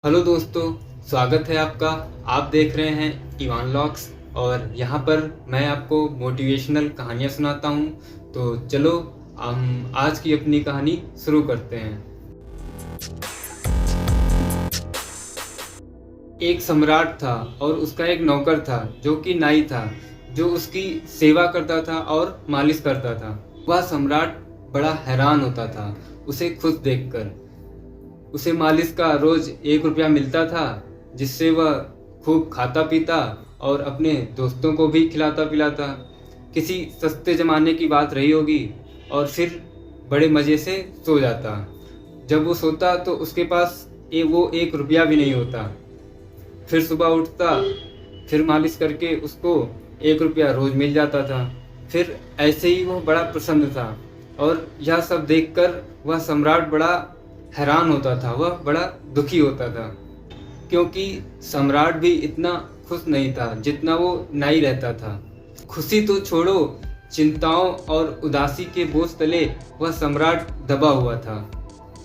Hello दोस्तों, स्वागत है आपका। आप देख रहे हैं इवान लॉक्स और यहाँ पर मैं आपको मोटिवेशनल कहानियाँ सुनाता हूँ। तो चलो हम आज की अपनी कहानी शुरू करते हैं। एक सम्राट था और उसका एक नौकर था जो कि नाई था, जो उसकी सेवा करता था और मालिश करता था। वह सम्राट बड़ा हैरान होता था उसे खुश देखकर। उसे मालिश का रोज 1 रुपया मिलता था, जिससे वह खूब खाता पीता और अपने दोस्तों को भी खिलाता पिलाता। किसी सस्ते जमाने की बात रही होगी और फिर बड़े मज़े से सो जाता। जब वो सोता तो उसके पास वो 1 रुपया भी नहीं होता। फिर सुबह उठता, फिर मालिश करके उसको 1 रुपया रोज मिल जाता था। फिर ऐसे ही वो बड़ा प्रसन्न था और यह सब देखकर वह सम्राट बड़ा हैरान होता था, वह बड़ा दुखी होता था, क्योंकि सम्राट भी इतना खुश नहीं था जितना वो नाई रहता था। खुशी तो छोड़ो, चिंताओं और उदासी के बोझ तले वह सम्राट दबा हुआ था।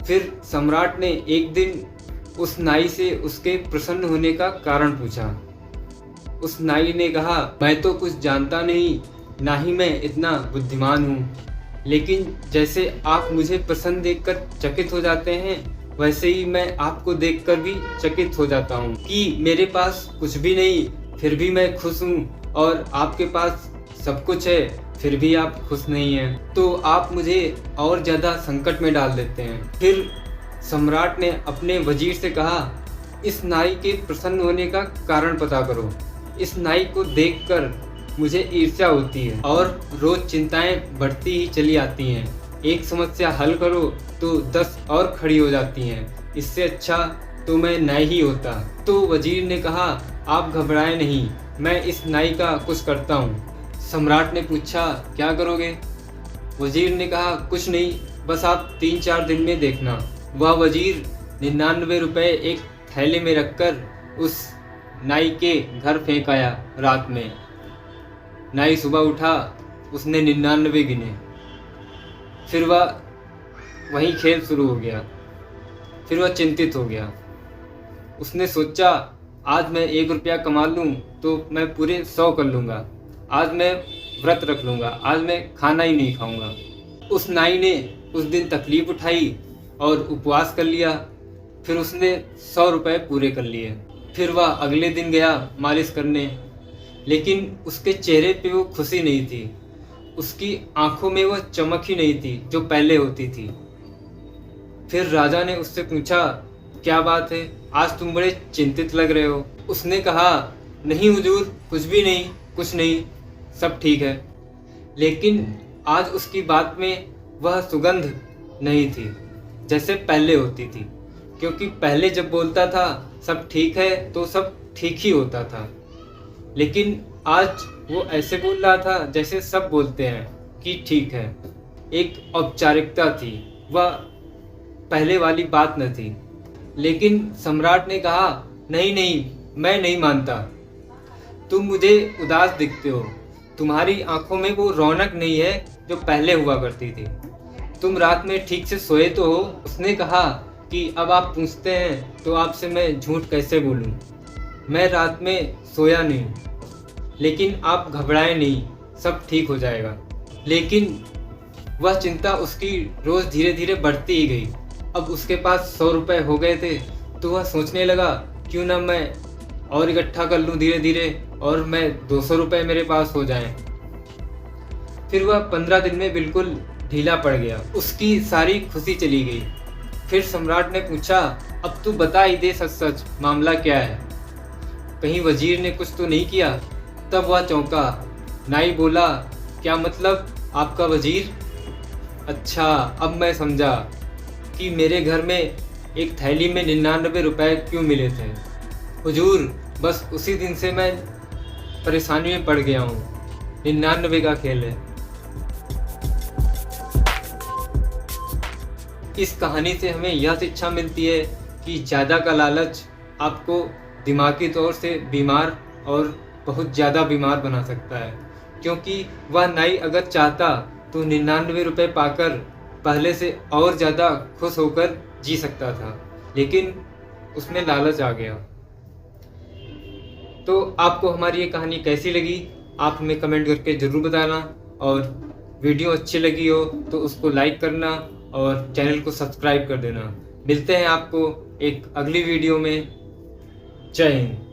फिर सम्राट ने एक दिन उस नाई से उसके प्रसन्न होने का कारण पूछा। उस नाई ने कहा, मैं तो कुछ जानता नहीं, ना ही मैं इतना बुद्धिमान हूँ, लेकिन जैसे आप मुझे प्रसन्न देखकर चकित हो जाते हैं, वैसे ही मैं आपको देखकर भी चकित हो जाता हूँ कि मेरे पास कुछ भी नहीं फिर भी मैं खुश हूँ, और आपके पास सब कुछ है फिर भी आप खुश नहीं हैं। तो आप मुझे और ज़्यादा संकट में डाल देते हैं। फिर सम्राट ने अपने वजीर से कहा, इस नाई के प्रसन्न होने का कारण पता करो। इस नाई को देखकर मुझे ईर्ष्या होती है और रोज चिंताएं बढ़ती ही चली आती हैं। एक समस्या हल करो तो 10 और खड़ी हो जाती हैं। इससे अच्छा तो मैं नाई ही होता। तो वजीर ने कहा, आप घबराएं नहीं, मैं इस नाई का कुछ करता हूँ। सम्राट ने पूछा, क्या करोगे? वजीर ने कहा, कुछ नहीं, बस आप 3-4 दिन में देखना। वह वजीर 99 रुपये एक थैले में रखकर उस नाई के घर फेंक आया रात में। नाई सुबह उठा, उसने 99 गिने। फिर वह वहीं खेल शुरू हो गया। फिर वह चिंतित हो गया। उसने सोचा, आज मैं 1 रुपया कमा लूँ तो मैं पूरे 100 कर लूँगा। आज मैं व्रत रख लूँगा, आज मैं खाना ही नहीं खाऊँगा। उस नाई ने उस दिन तकलीफ उठाई और उपवास कर लिया। फिर उसने 100 रुपये पूरे कर लिए। फिर वह अगले दिन गया मालिश करने, लेकिन उसके चेहरे पे वो खुशी नहीं थी। उसकी आंखों में वह चमक ही नहीं थी जो पहले होती थी। फिर राजा ने उससे पूछा, क्या बात है, आज तुम बड़े चिंतित लग रहे हो? उसने कहा, नहीं हुजूर, कुछ भी नहीं, कुछ नहीं, सब ठीक है। लेकिन आज उसकी बात में वह सुगंध नहीं थी जैसे पहले होती थी, क्योंकि पहले जब बोलता था सब ठीक है तो सब ठीक ही होता था, लेकिन आज वो ऐसे बोल रहा था जैसे सब बोलते हैं कि ठीक है। एक औपचारिकता थी, वह पहले वाली बात न थी। लेकिन सम्राट ने कहा, नहीं नहीं, मैं नहीं मानता। तुम मुझे उदास दिखते हो, तुम्हारी आंखों में वो रौनक नहीं है जो पहले हुआ करती थी। तुम रात में ठीक से सोए तो हो? उसने कहा कि अब आप पूछते हैं तो आपसे मैं झूठ कैसे बोलूं। मैं रात में सोया नहीं, लेकिन आप घबराएं नहीं, सब ठीक हो जाएगा। लेकिन वह चिंता उसकी रोज धीरे धीरे बढ़ती ही गई। अब उसके पास 100 रुपये हो गए थे तो वह सोचने लगा, क्यों ना मैं और इकट्ठा कर लूँ धीरे धीरे, और मैं 200 रुपये मेरे पास हो जाएं। फिर वह 15 दिन में बिल्कुल ढीला पड़ गया। उसकी सारी खुशी चली गई। फिर सम्राट ने पूछा, अब तू बता ही दे सच सच, मामला क्या है? कहीं वजीर ने कुछ तो नहीं किया? तब वह चौंका। नाई बोला, क्या मतलब, आपका वजीर? अच्छा, अब मैं समझा कि मेरे घर में एक थैली में 99 रुपये क्यों मिले थे। हुजूर, बस उसी दिन से मैं परेशानी में पड़ गया हूँ। 99 का खेल है। इस कहानी से हमें यह शिक्षा मिलती है कि ज़्यादा का लालच आपको दिमागी तौर से बीमार और बहुत ज़्यादा बीमार बना सकता है, क्योंकि वह नाई अगर चाहता तो 99 रुपये पाकर पहले से और ज़्यादा खुश होकर जी सकता था, लेकिन उसमें लालच आ गया। तो आपको हमारी ये कहानी कैसी लगी आप हमें कमेंट करके ज़रूर बताना, और वीडियो अच्छी लगी हो तो उसको लाइक करना और चैनल को सब्सक्राइब कर देना। मिलते हैं आपको एक अगली वीडियो में। जय हिंद।